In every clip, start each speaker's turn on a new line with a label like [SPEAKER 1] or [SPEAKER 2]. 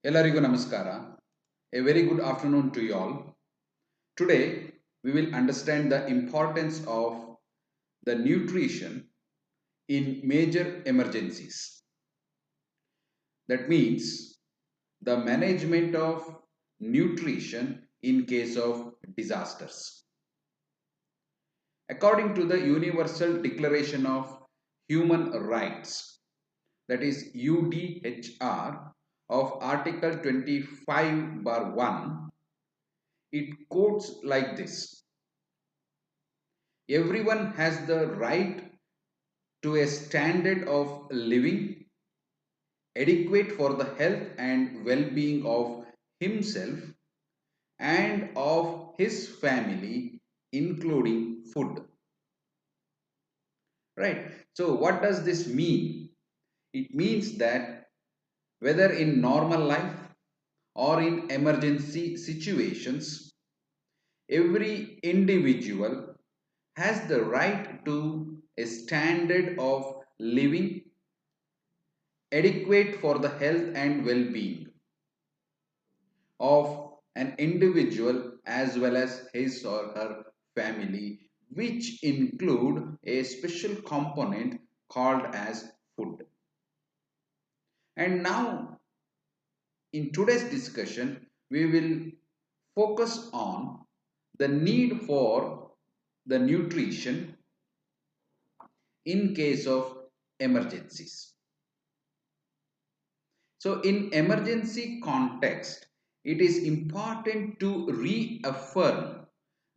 [SPEAKER 1] ಎಲ್ಲರಿಗೂ ನಮಸ್ಕಾರ. A very good afternoon to you all. Today we will understand the importance of the nutrition in major emergencies. That means the management of nutrition in case of disasters. According to the Universal Declaration of Human Rights, that is UDHR of Article 25 bar 1, it quotes like this: everyone has the right to a standard of living adequate for the health and well-being of himself and of his family, including food. Right? So what does this mean? It means that whether in normal life or in emergency situations, every individual has the right to a standard of living adequate for the health and well-being of an individual as well as his or her family, which include a special component called as food. And now in today's discussion we will focus on the need for the nutrition in case of emergencies. So in emergency context, it is important to reaffirm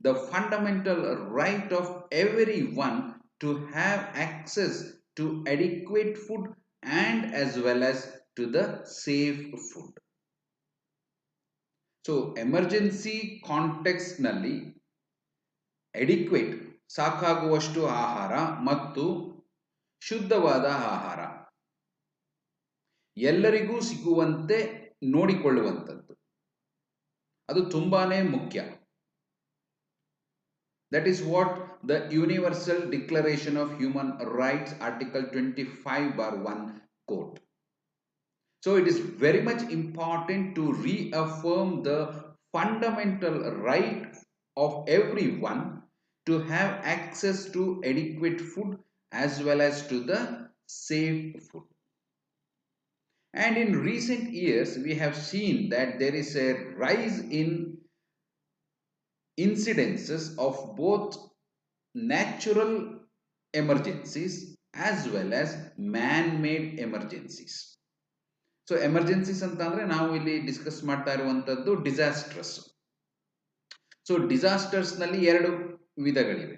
[SPEAKER 1] the fundamental right of everyone to have access to adequate food and as well as to the safe food. So emergency context ನಲ್ಲಿ adequate ಸಾಕಾಗುವಷ್ಟು ಆಹಾರ ಮತ್ತು ಶುದ್ಧವಾದ ಆಹಾರ ಎಲ್ಲರಿಗೂ ಸಿಗುವಂತೆ ನೋಡಿಕೊಳ್ಳುವಂಥದ್ದು ಅದು ತುಂಬಾನೇ ಮುಖ್ಯ. That is what the Universal Declaration of Human Rights Article 25 bar 1 quote. So it is very much important to reaffirm the fundamental right of everyone to have access to adequate food as well as to the safe food. And in recent years, we have seen that there is a rise in incidences of both natural emergencies as well as man-made emergencies. So emergencies ಅಂತ ಅಂದ್ರೆ ನಾವು ಇಲ್ಲಿ discuss ಮಾಡ್ತಾ ಇರುವಂತದ್ದು disasters. So disasters ನಲ್ಲಿ ಎರಡು ವಿಧಗಳಿವೆ.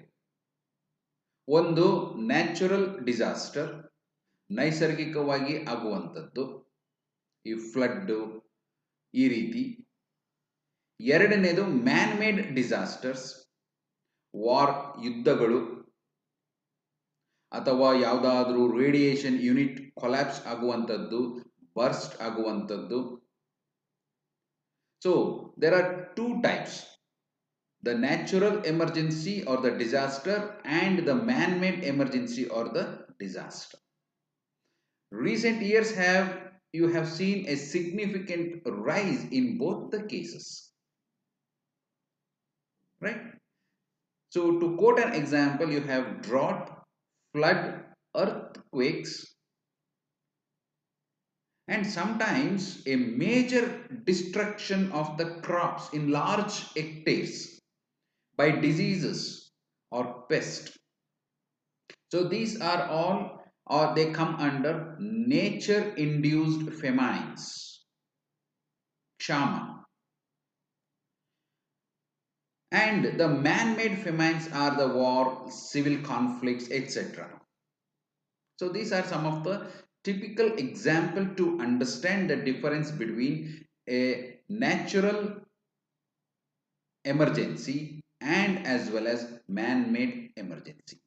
[SPEAKER 1] ಒಂದು ನ್ಯಾಚುರಲ್ ಡಿಸಾಸ್ಟರ್, ನೈಸರ್ಗಿಕವಾಗಿ ಆಗುವಂಥದ್ದು, ಈ ಫ್ಲಡ್ ಈ ರೀತಿ. ಎರಡನೇದು ಮ್ಯಾನ್ ಮೇಡ್ ಡಿಸಾಸ್ಟರ್ಸ್, ವಾರ್, ಯುದ್ಧಗಳು ಅಥವಾ ಯಾವುದಾದ್ರೂ ರೇಡಿಯೇಷನ್ ಯೂನಿಟ್ ಕೊಲ್ಯಾಪ್ಸ್ ಆಗುವಂಥದ್ದು, ಬರ್ಸ್ಟ್ ಆಗುವಂಥದ್ದು. So there are two types: the natural emergency or the disaster and the man-made emergency or the disaster. Recent years you have seen a significant rise in both the cases, right? So to quote an example, you have drought, flood, earthquakes, and sometimes a major destruction of the crops in large hectares by diseases or pests. So these are all, or they come under nature induced famines, kshama. And the man-made famines are the war, civil conflicts, etc. So these are some of the typical example to understand the difference between a natural emergency and as well as man-made emergency.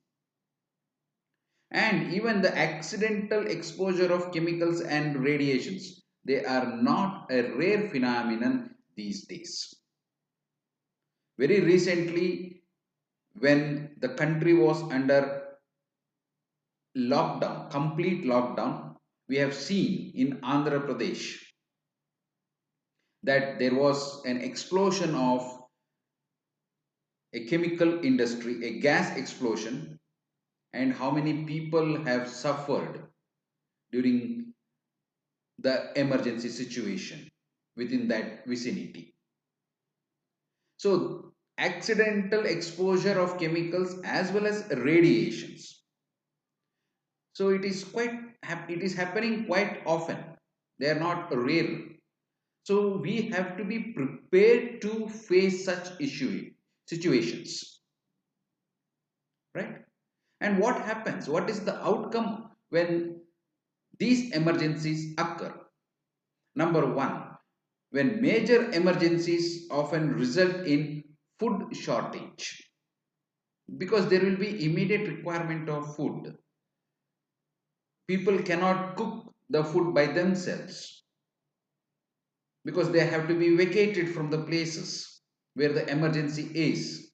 [SPEAKER 1] And even the accidental exposure of chemicals and radiations, they are not a rare phenomenon these days. Very recently, when the country was under lockdown, complete lockdown, we have seen in Andhra Pradesh that there was an explosion of a chemical industry, a gas explosion, and how many people have suffered during the emergency situation within that vicinity. So, accidental exposure of chemicals as well as radiations. So it is happening quite often. They are not rare. So we have to be prepared to face such situations, right? And what happens? What is the outcome when these emergencies occur? Number one, when major emergencies often result in food shortage, because there will be immediate requirement of food. People cannot cook the food by themselves because they have to be vacated from the places where the emergency is.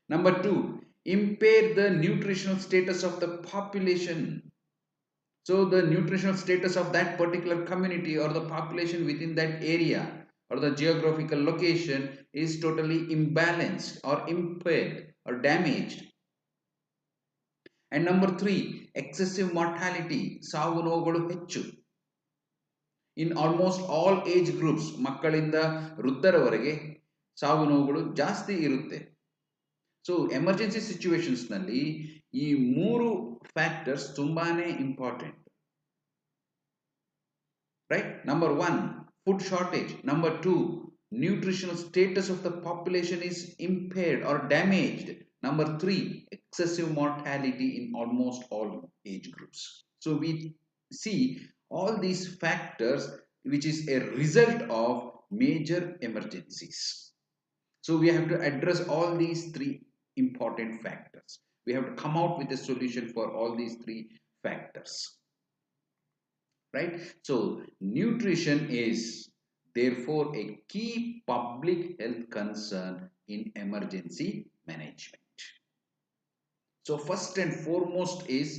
[SPEAKER 1] Number two, impair the nutritional status of the population. So the nutritional status of that particular community or the population within that area or the geographical location is totally imbalanced or impaired or damaged. And number three, excessive mortality, ಸಾವು ನೋವುಗಳು ಹೆಚ್ಚು. In almost all age groups, ಮಕ್ಕಳಿಂದ ವೃದ್ಧರವರೆಗೆ ಸಾವು ನೋವುಗಳು ಜಾಸ್ತಿ ಇರುತ್ತೆ. So emergency situations ನಲ್ಲಿ ಈ ಮೂರು ಫ್ಯಾಕ್ಟರ್ಸ್ ತುಂಬಾನೇ important, right? Number one, food shortage. Number two, nutritional status of the population is impaired or damaged. Number three, excessive mortality in almost all age groups. So we see all these factors which is a result of major emergencies. So we have to address all these three important factors. We have to come out with a solution for all these three factors. Right? So nutrition is therefore a key public health concern in emergency management. So first and foremost is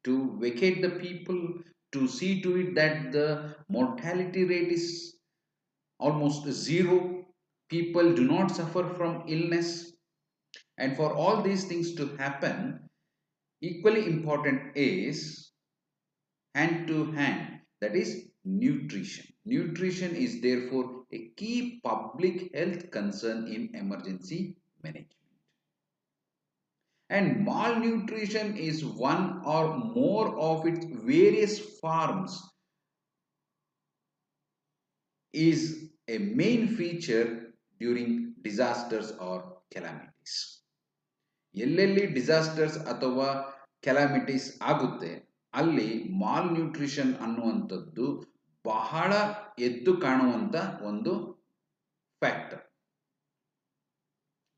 [SPEAKER 1] to vacate the people, to see to it that the mortality rate is almost zero, people do not suffer from illness. And for all these things to happen, equally important is hand to hand, that is nutrition. Nutrition is therefore a key public health concern in emergency management. And malnutrition is one or more of its various forms, is a main feature during disasters or calamities. ಎಲ್ಲೆಲ್ಲಿ disasters ಅಥವಾ calamities ಆಗುತ್ತೆ ಅಲ್ಲಿ mall nutrition ಅನ್ನುವಂಥದ್ದು ಬಹಳ ಎದ್ದು ಕಾಣುವಂತ ಒಂದು factor,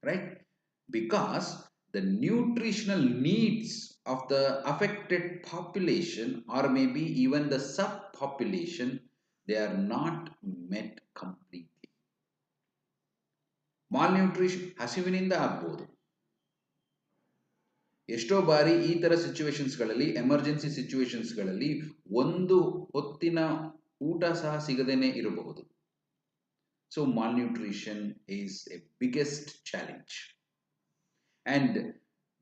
[SPEAKER 1] right? Because the nutritional needs of the affected population or maybe even the subpopulation, they are not met completely. Malnutrition ಹಸಿವಿನಿಂದ ಆಗಬಹುದು. ಎಷ್ಟೋ ಬಾರಿ ಈ ತರ ಸಿಚುವೇಶನ್ಸ್ಗಳಲ್ಲಿ, ಎಮರ್ಜೆನ್ಸಿ ಸಿಚುವೇಶನ್ಸ್ಗಳಲ್ಲಿ ಒಂದು ಹೊತ್ತಿನ ಊಟ ಸಹ ಸಿಗದೇನೆ ಇರಬಹುದು. So malnutrition is a biggest challenge. And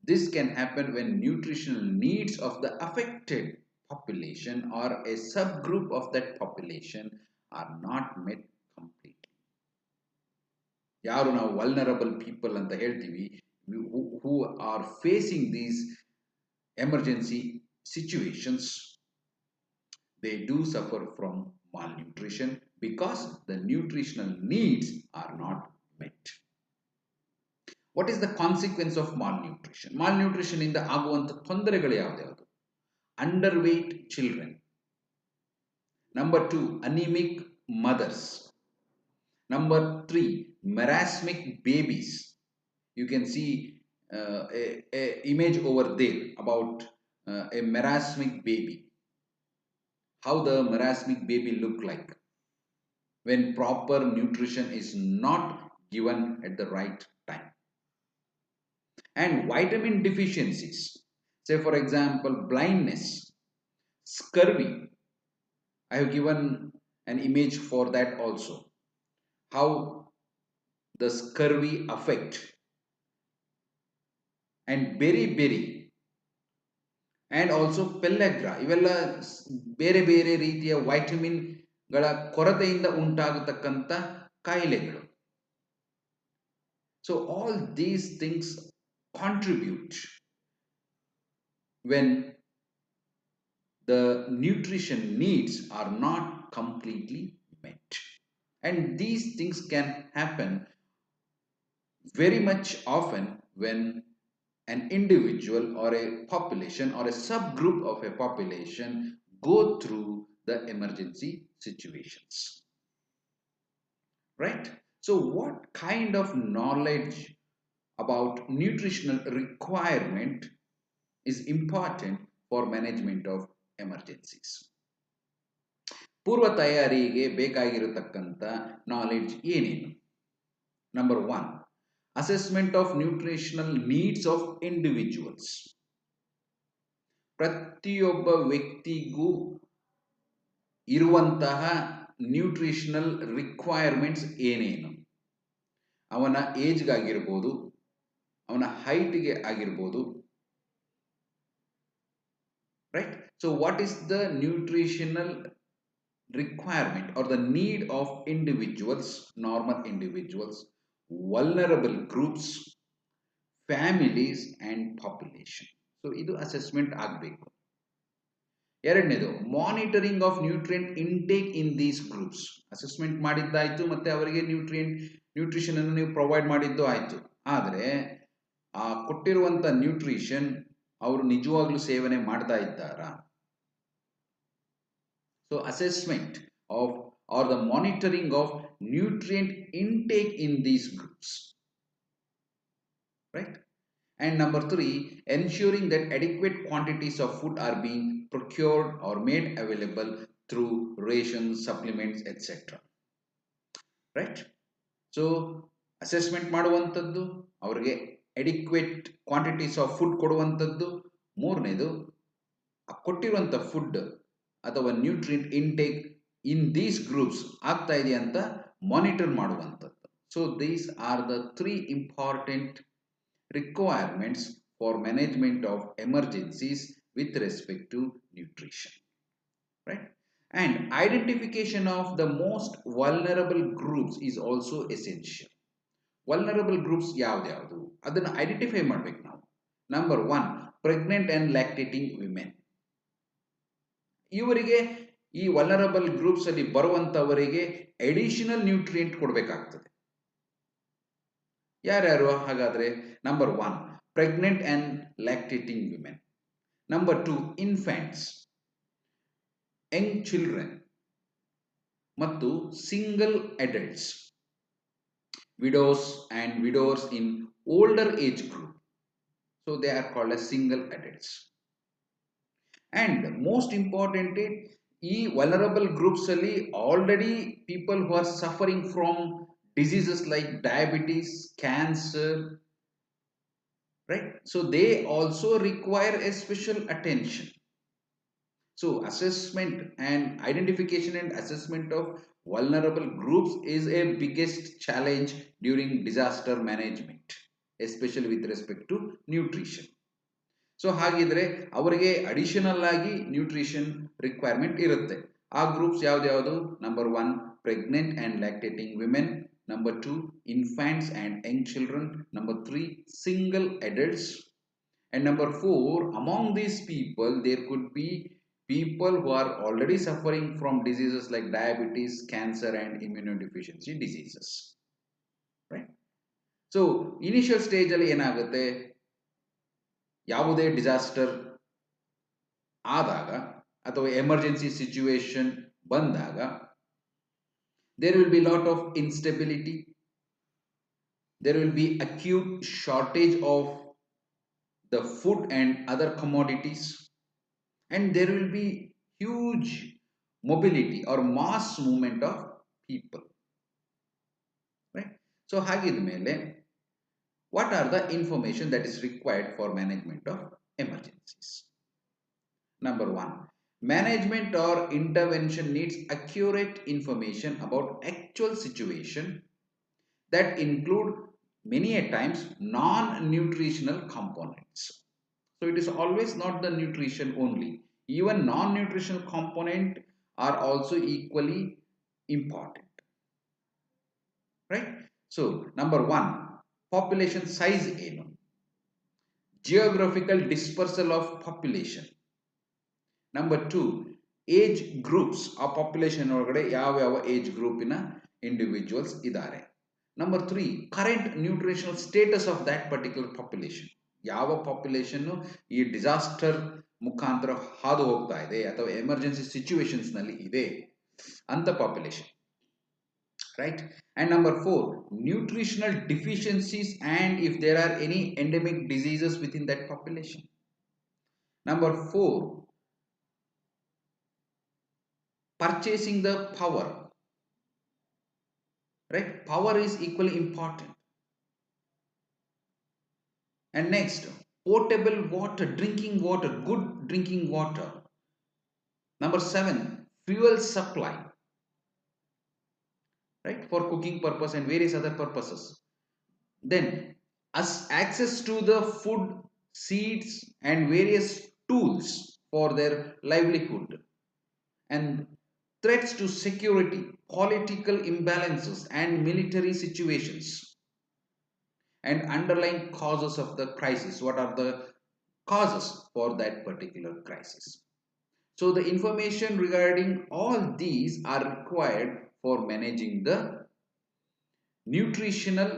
[SPEAKER 1] this can happen when nutritional needs of the affected population or a subgroup of that population are not met completely. ಯಾರು ನಾವು vulnerable people ಅಂತ ಹೇಳ್ತೀವಿ, who are facing these emergency situations, they do suffer from malnutrition because the nutritional needs are not met. What is the consequence of malnutrition? Malnutrition ಇಂದ ಆಗುವಂತ ತೊಂದರೆಗಳು ಯಾವ್ದು? Underweight children. Number two, anemic mothers. Number three, marasmic babies. You can see a image over there about a marasmic baby. How the marasmic baby look like when proper nutrition is not given at the right time. And vitamin deficiencies, say for example blindness, scurvy. I have given an image for that also. how the scurvy affect, and beriberi and also ಪೆಲ್ಲೆಗ್ರಾ ಇವೆಲ್ಲ ಬೇರೆ ಬೇರೆ ರೀತಿಯ ವೈಟಮಿನ್ಗಳ ಕೊರತೆಯಿಂದ ಉಂಟಾಗತಕ್ಕಂಥ ಕಾಯಿಲೆಗಳು. So all these things contribute when the nutrition needs are not completely met. And these things can happen very much often when an individual or a population or a subgroup of a population go through the emergency situations, right? So what kind of knowledge about nutritional requirement is important for management of emergencies? ಪೂರ್ವ ತಯಾರಿಗೆ ಬೇಕಾಗಿರತಕ್ಕಂಥ knowledge ಏನೇನು? Number 1, assessment of nutritional needs of individuals. ಪ್ರತಿಯೊಬ್ಬ ವ್ಯಕ್ತಿಗೂ ಇರುವಂತಹ nutritional requirements ಏನೇನು? ಅವನ ಏಜ್ಗಾಗಿರ್ಬೋದು, ಅವನ ಹೈಟ್ಗೆ ಆಗಿರ್ಬೋದು, right? So what is the nutritional requirement or the need of individuals, normal individuals, vulnerable groups, families and population. So idu assessment ಆಗಬೇಕು. ಎರಡನೇದು monitoring of nutrient intake in these groups. Assessment ಮಾಡಿದ್ದಾಯ್ತು ಮತ್ತೆ ಅವರಿಗೆ nutrition ಅನ್ನು ನೀವು provide ಮಾಡಿದ್ದು ಆಯ್ತು, ಆದರೆ ಆ ಕೊಟ್ಟಿರುವಂತ ನ್ಯೂಟ್ರಿಷನ್ ಅವರು ನಿಜವಾಗ್ಲೂ ಸೇವನೆ ಮಾಡ್ತಾ ಇದ್ದಾರಾ? So assessment of or the monitoring of nutrient intake in these groups, right? And number 3, ensuring that adequate quantities of food are being procured or made available through rations, supplements, etc. Right? So assessment ಮಾಡುವಂತದ್ದು, ಅವರಿಗೆ adequate quantities of food ಕೊಡುವಂತದ್ದು, ಮೂರನೇದು ಕೊಟ್ಟಿರುವಂತ food ಅಥವಾ nutrient intake in these groups ಆಗ್ತಾ ಇದೆ ಅಂತ monitor ಮಾಡುವಂಥದ್ದು. So these are the 3 important requirements for management of emergencies with respect to nutrition, right? And identification of the most vulnerable groups is also essential. Vulnerable groups ಯಾವ್ದ್ಯಾವುದು ಅದನ್ನು identify ಮಾಡ್ಬೇಕು ನಾವು. Number 1, pregnant and lactating women. ಇವರಿಗೆ ಈ vulnerable groups ಅಲ್ಲಿ ಬರುವಂತವರಿಗೆ additional nutrient ಕೊಡಬೇಕಾಗ್ತದೆ. ಯಾರ್ಯಾರು ಹಾಗಾದ್ರೆ? Number 1, pregnant and lactating women. Number 2, infants, young children ಮತ್ತು single adults, widows and widowers in older age group. So they are called as single adults. And most important, ಈ vulnerable groups ಅಲ್ಲಿ already people who are suffering from diseases like diabetes, cancer, right? So they also require a special attention. So assessment and identification and assessment of vulnerable groups is a biggest challenge during disaster management, especially with respect to nutrition. ಸೊ ಹಾಗಿದ್ರೆ ಅವರಿಗೆ additional ಆಗಿ nutrition requirement ಇರುತ್ತೆ. ಆ groups ಯಾವ್ದ್ಯಾವುದು? Number 1, pregnant and lactating women. Number 2, infants and young children. Number 3, single adults. And number 4, among these people there could be people who are already suffering from diseases like diabetes, cancer and immunodeficiency diseases, right? So initial stage ಅಲ್ಲಿ ಏನಾಗುತ್ತೆ, ಯಾವುದೇ disaster ಆದಾಗ ಅಥವಾ emergency situation ಬಂದಾಗ there will be lot of instability, there will be acute shortage of the food and other commodities, and there will be huge mobility or mass movement of people, right? So ಹಾಗಿದ ಮೇಲೆ what are the information that is required for management of emergencies? Number 1, Management or intervention needs accurate information about actual situation that include many a times non-nutritional components. So it is always not the nutrition only. Even non-nutritional component are also equally important, right? So number one, population size ಏನು? Geographical dispersal of population. Number two, age groups. ಆ population ಒಳಗಡೆ ಯಾವ age ಗ್ರೂಪಿನ individuals ಇದ್ದಾರೆ. Number three, current nutritional status of that particular population. ಯಾವ population ಈ disaster ಮುಖಾಂತರ ಹಾದು ಹೋಗ್ತಾ ಇದೆ ಅಥವಾ ಎಮರ್ಜೆನ್ಸಿ ಸಿಚುವೇಶನ್ಸ್ ನಲ್ಲಿ ಇದೆ ಅಂತ population, right? And number four, nutritional deficiencies and if there are any endemic diseases within that population. Number four, purchasing the power, right? Power is equally important. And next, potable water, drinking water, good drinking water. Number seven, fuel supply, right, for cooking purpose and various other purposes. Then access to the food, seeds and various tools for their livelihood, and threats to security, political imbalances and military situations, and underlying causes of the crisis. What are the causes for that particular crisis? So the information regarding all these are required for managing the nutritional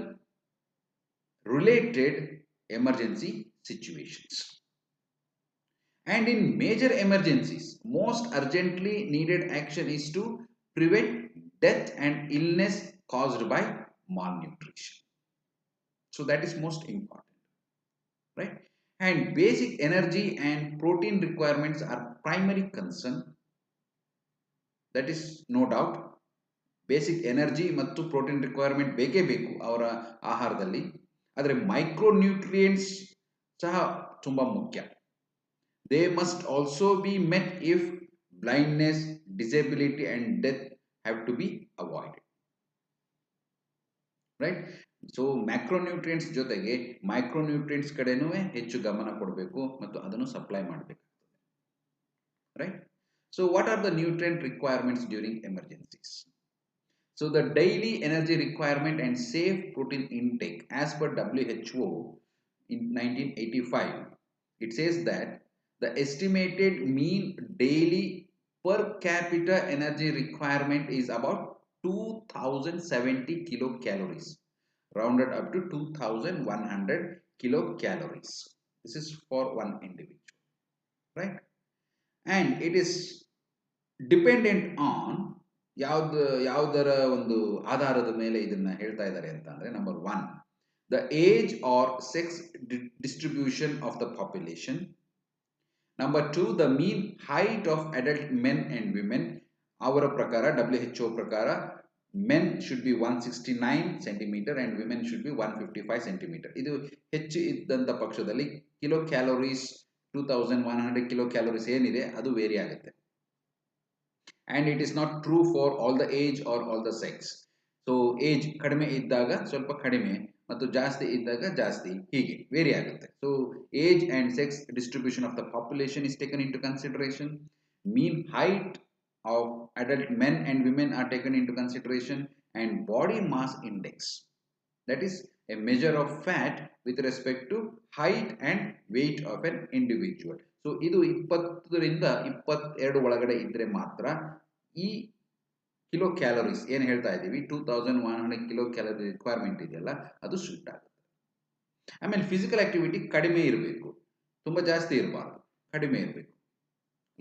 [SPEAKER 1] related emergency situations. And in major emergencies, most urgently needed action is to prevent death and illness caused by malnutrition. So that is most important, right? And basic energy and protein requirements are primary concern. That is no doubt. Basic energy ಮತ್ತು protein requirement ಬೇಕೇ ಬೇಕು ಅವರ ಆಹಾರದಲ್ಲಿ. ಆದರೆ micronutrients ಸಹ ತುಂಬ ಮುಖ್ಯ. They must also be met if blindness, disability and death have to be avoided, right? So macronutrients ಜೊತೆಗೆ micronutrients ಕಡೆನೂ ಹೆಚ್ಚು ಗಮನ ಕೊಡಬೇಕು ಮತ್ತು ಅದನ್ನು ಸಪ್ಲೈ ಮಾಡಬೇಕು, right? So what are the nutrient requirements during emergencies? So the daily energy requirement and safe protein intake as per WHO in 1985, it says that the estimated mean daily per capita energy requirement is about 2070 kilocalories, rounded up to 2100 kilocalories. This is for one individual, right? And it is dependent on ಯಾವುದರ ಒಂದು ಆಧಾರದ ಮೇಲೆ ಇದನ್ನ ಹೇಳ್ತಾ ಇದ್ದಾರೆ ಅಂತ ಅಂದ್ರೆ, number one, the age or sex distribution of the population. Number two, the mean height of adult men and women. ಅವರ ಪ್ರಕಾರ WHO ಪ್ರಕಾರ men should be 169 centimeter and women should be 155 centimeter. ಇದು ಹೆಚ್ಚು ಇದ್ದಂತ ಪಕ್ಷದಲ್ಲಿ ಕಿಲೋ ಕ್ಯಾಲೋರೀಸ್ 2100 ಕಿಲೋ ಕ್ಯಾಲೋರೀಸ್ ಏನಿದೆ ಅದು very ಆಗುತ್ತೆ. And it is not true for all the age or all the sex. So age ಕಡಿಮೆ ಇದ್ದಾಗ ಸ್ವಲ್ಪ ಕಡಿಮೆ ಮತ್ತು ಜಾಸ್ತಿ ಇದ್ದಾಗ ಜಾಸ್ತಿ, ಹೀಗೆ ವೇರಿ ಆಗುತ್ತೆ. So age and sex distribution of the population is taken into consideration. Mean height of adult men and women are taken into consideration, and body mass index, that is a measure of fat with respect to height and weight of an individual. So ಇದು 20ರಿಂದ 22 ಒಳಗಡೆ ಇದ್ರೆ ಮಾತ್ರ ಈ kilo calories ಏನು ಹೇಳ್ತಾ ಇದ್ದೀವಿ 2100 kilo calorie requirement ಇದೆಯಲ್ಲ ಅದು ಸೂಟ್ ಆಗುತ್ತೆ. ಆಮೇಲೆ ಫಿಸಿಕಲ್ ಆಕ್ಟಿವಿಟಿ ಕಡಿಮೆ ಇರಬೇಕು, ತುಂಬ ಜಾಸ್ತಿ ಇರಬಾರ್ದು, ಕಡಿಮೆ ಇರಬೇಕು,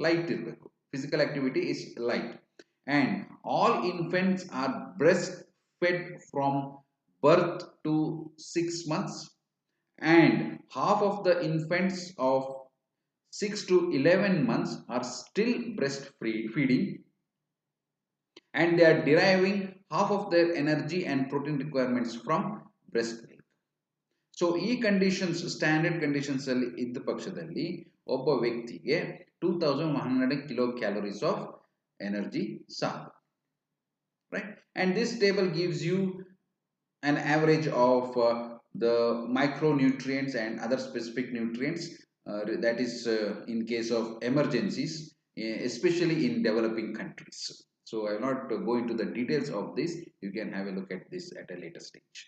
[SPEAKER 1] ಲೈಟ್ ಇರಬೇಕು. Physical activity is light. And all infants are breastfed from birth to 6 months, and half of the infants of 6 to 11 months are still breastfeeding, and they are deriving half of their energy and protein requirements from breast milk. So ಈ conditions standard conditions ಅಲ್ಲಿ ಇದ್ದ ಪಕ್ಷದಲ್ಲಿ ಒಬ್ಬ ವ್ಯಕ್ತಿಗೆ 2100 kilocalories of energy sample, right? And this table gives you an average of the micronutrients and other specific nutrients, that is in case of emergencies, especially in developing countries. So I will not go into the details of this. You can have a look at this at a later stage.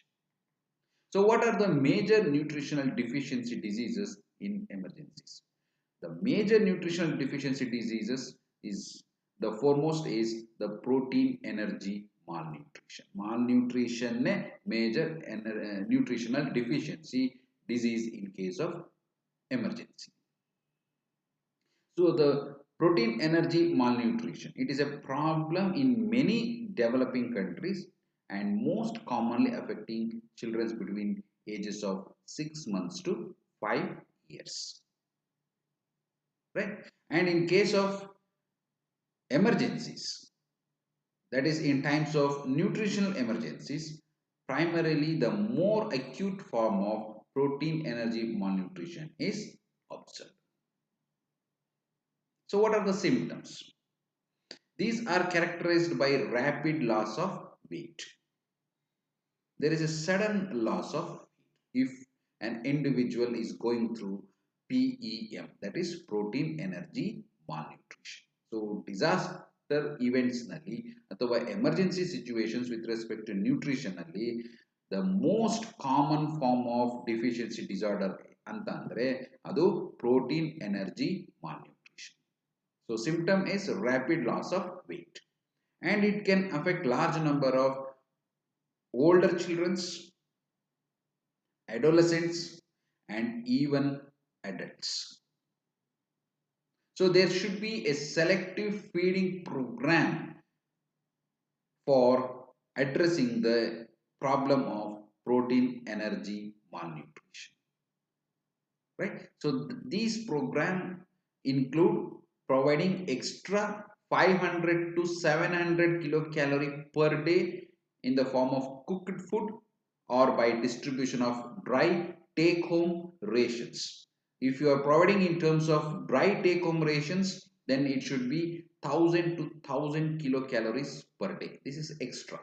[SPEAKER 1] So what are the major nutritional deficiency diseases in emergencies? The major nutritional deficiency diseases is, the foremost is the protein energy malnutrition. Malnutrition ne major nutritional deficiency disease in case of emergency. So the protein energy malnutrition, it is a problem in many developing countries and most commonly affecting children between ages of 6 months to 5 years. Right? And in case of emergencies, that is in times of nutritional emergencies, primarily the more acute form of protein energy malnutrition is observed. So what are the symptoms? These are characterized by rapid loss of weight. There is a sudden loss of weight if an individual is going through PEM, that is protein energy malnutrition. So disaster events nalli athava emergency situations with respect to nutritionally, the most common form of deficiency disorder anta andre adu protein energy malnutrition. So symptom is rapid loss of weight, and it can affect large number of older children, adolescents, and even adults. So there should be a selective feeding program for addressing the problem of protein energy malnutrition. Right? So these programs include providing extra 500 to 700 kilocalorie per day in the form of cooked food or by distribution of dry take home rations. If you are providing in terms of dry take home rations, then it should be 1000 to 1000 kilocalories per day. This is extra.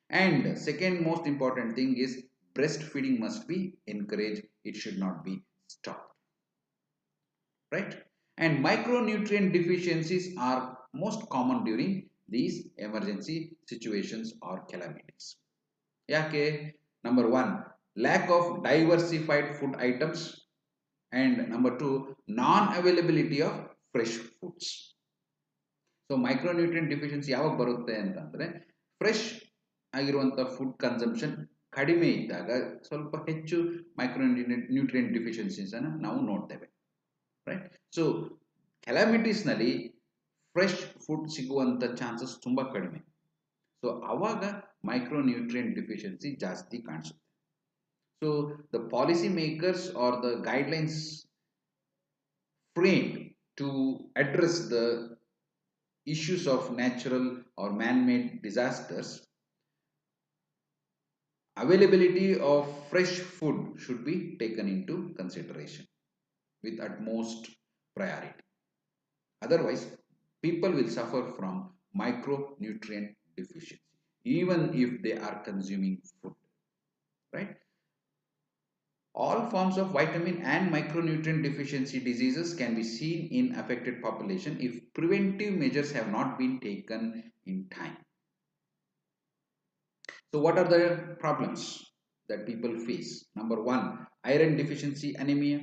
[SPEAKER 1] And second most important thing is breastfeeding must be encouraged. It should not be stopped. Right? And micronutrient deficiencies are most common during these emergency situations or calamities. Yake, number one, lack of diversified food items, and number two, non-availability of fresh foods. So micronutrient deficiency ಯಾವಾಗ ಬರುತ್ತೆ ಅಂತಂದ್ರೆ fresh ಆಗಿರುವಂಥ food consumption ಕಡಿಮೆ ಇದ್ದಾಗ ಸ್ವಲ್ಪ ಹೆಚ್ಚು micronutrient deficiencies ಅನ್ನು ನಾವು ನೋಡ್ತೇವೆ. ರೈಟ್? ಸೊ ಕ್ಯಾಲಾಮಿಟೀಸ್ನಲ್ಲಿ ಫ್ರೆಶ್ ಫುಡ್ ಸಿಗುವಂಥ ಚಾನ್ಸಸ್ ತುಂಬ ಕಡಿಮೆ. ಸೊ ಆವಾಗ ಮೈಕ್ರೋನ್ಯೂಟ್ರಿಯೆಂಟ್ ಡಿಫಿಷಿಯನ್ಸಿ ಜಾಸ್ತಿ ಕಾಣಿಸುತ್ತೆ. So the policy makers are the guidelines framed to address the issues of natural or man-made disasters, availability of fresh food should be taken into consideration with utmost priority. Otherwise, people will suffer from micronutrient deficiency even if they are consuming food. Right? All forms of vitamin and micronutrient deficiency diseases can be seen in affected population if preventive measures have not been taken in time. So what are the problems that people face? Number one, iron deficiency anemia.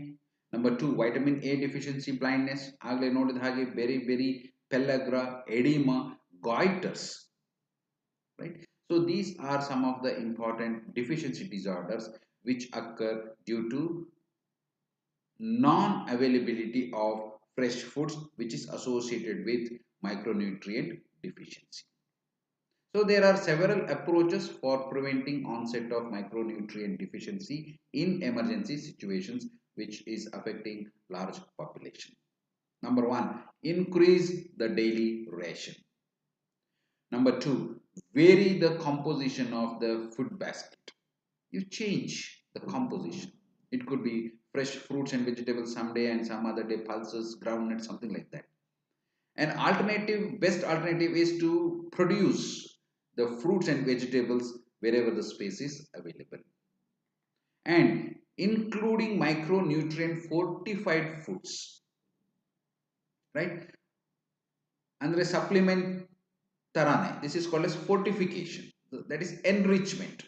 [SPEAKER 1] Number two, vitamin A deficiency blindness. Agle nodid hage very pellagra, edema, goiters. Right? So these are some of the important deficiency disorders which occur due to non-availability of fresh foods, which is associated with micronutrient deficiency. So there are several approaches for preventing onset of micronutrient deficiency in emergency situations which is affecting large population. Number one, increase the daily ration. Number two, vary the composition of the food basket. You change the composition. It could be fresh fruits and vegetables someday, and some other day pulses, groundnuts, something like that. An alternative, best alternative is to produce the fruits and vegetables wherever the space is available, and including micronutrient fortified foods, right? Andre supplement tarane. This is called as fortification. That is enrichment.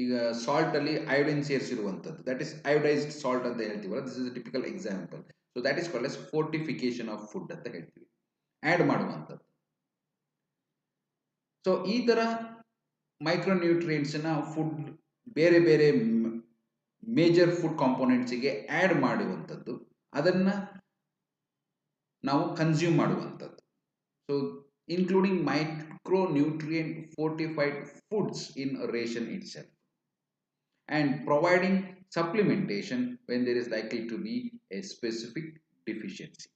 [SPEAKER 1] ಈಗ salt ಅಲ್ಲಿ iodine ಸೇರಿಸಿರುವಂಥದ್ದು, that is iodized salt ಅಂತ ಹೇಳ್ತೀವಲ್ಲ, this is a typical example. So that is called as fortification of food ಅಂತ ಹೇಳ್ತೀವಿ, add ಮಾಡುವಂಥದ್ದು. So ಈ ತರ micronutrients ನ ಫುಡ್ ಬೇರೆ ಬೇರೆ ಮೇಜರ್ ಫುಡ್ ಕಾಂಪೋನೆಂಟ್ಸ್ಗೆ ಆಡ್ ಮಾಡುವಂಥದ್ದು, ಅದನ್ನ ನಾವು ಕನ್ಸ್ಯೂಮ್ ಮಾಡುವಂಥದ್ದು. So including micronutrient fortified foods in a ration itself, and providing supplementation when there is likely to be a specific deficiency.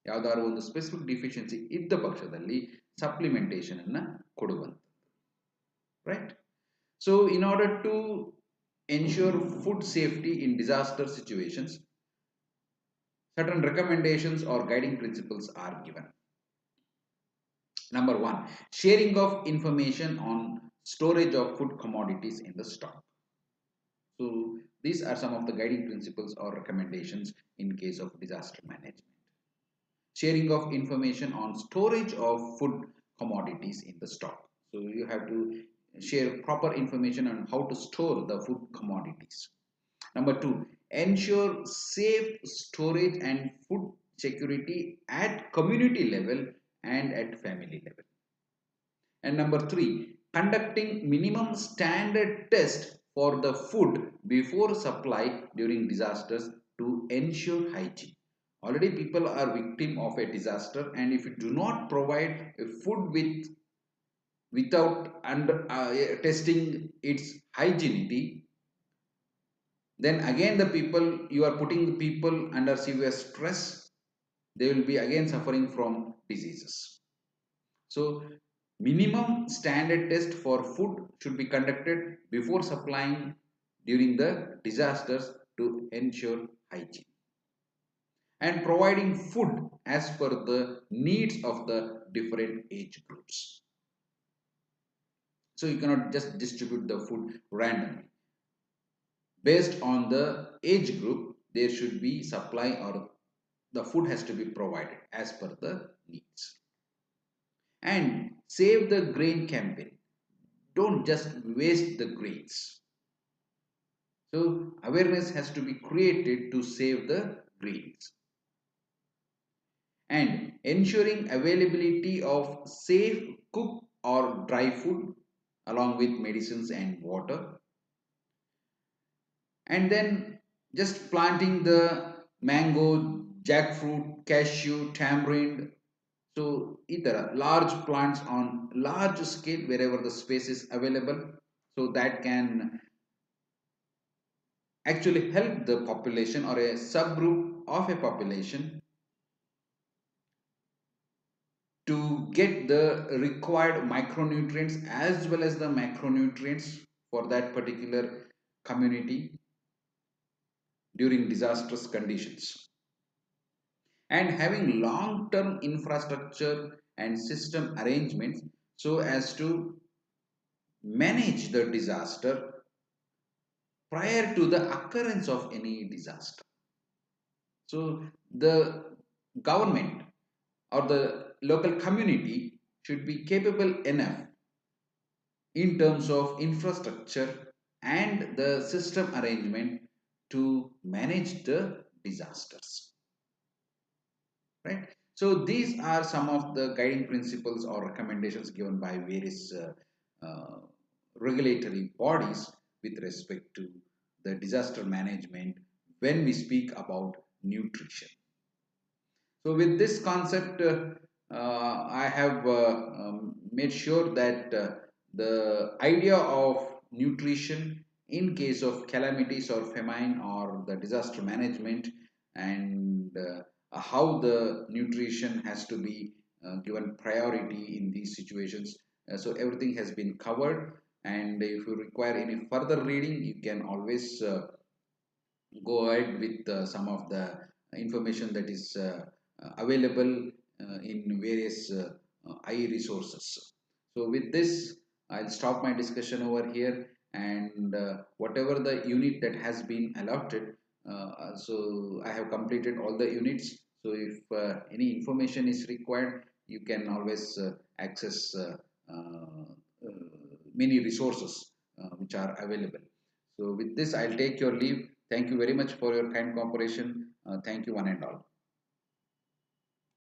[SPEAKER 1] ಯಾವ್ದಾದ್ರು ಒಂದು ಸ್ಪೆಸಿಫಿಕ್ ಡಿಫಿಷಿಯನ್ಸಿ ಇದ್ದ ಪಕ್ಷದಲ್ಲಿ ಸಪ್ಲಿಮೆಂಟೇಷನ್ ಅನ್ನ ಕೊಡುವಂಥದ್ದು, right? So in order to ensure food safety in disaster situations, certain recommendations or guiding principles are given. Number one, sharing of information on storage of food commodities in the stock. So these are some of the guiding principles or recommendations in case of disaster management. Sharing of information on storage of food commodities in the stock. So you have to share proper information on how to store the food commodities. Number two, ensure safe storage and food security at community level and at family level. And number three, conducting minimum standard test for the food before supply during disasters to ensure hygiene. Already people are victim of a disaster, and if you do not provide a food without testing its hygienity, then again the people, you are putting the people under severe stress. They will be again suffering from diseases. So minimum standard test for food should be conducted before supplying during the disasters to ensure hygiene, and providing food as per the needs of the different age groups. So you cannot just distribute the food randomly. Based on the age group, there should be supply, or the food has to be provided as per the needs. And save the grain campaign. Don't just waste the grains. So awareness has to be created to save the grains. And ensuring availability of safe cooked or dry food along with medicines and water. And then just planting the mango, jackfruit, cashew, tamarind. So either large plants on large scale wherever the space is available, so that can actually help the population or a subgroup of a population to get the required micronutrients as well as the macronutrients for that particular community during disastrous conditions. And having long-term infrastructure and system arrangements so as to manage the disaster prior to the occurrence of any disaster. So the government or the local community should be capable enough in terms of infrastructure and the system arrangement to manage the disasters, right? So these are some of the guiding principles or recommendations given by various regulatory bodies with respect to the disaster management when we speak about nutrition. So with this concept, I have made sure that the idea of nutrition in case of calamities or famine or the disaster management, and how the nutrition has to be given priority in these situations. So everything has been covered, and if you require any further reading, you can always go ahead with some of the information that is available in various I resources. So with this, I'll stop my discussion over here, and whatever the unit that has been allotted, so I have completed all the units. So if any information is required, you can always access uh, many resources which are available. So with this, I'll take your leave. Thank you very much for your kind cooperation. Thank you one and all.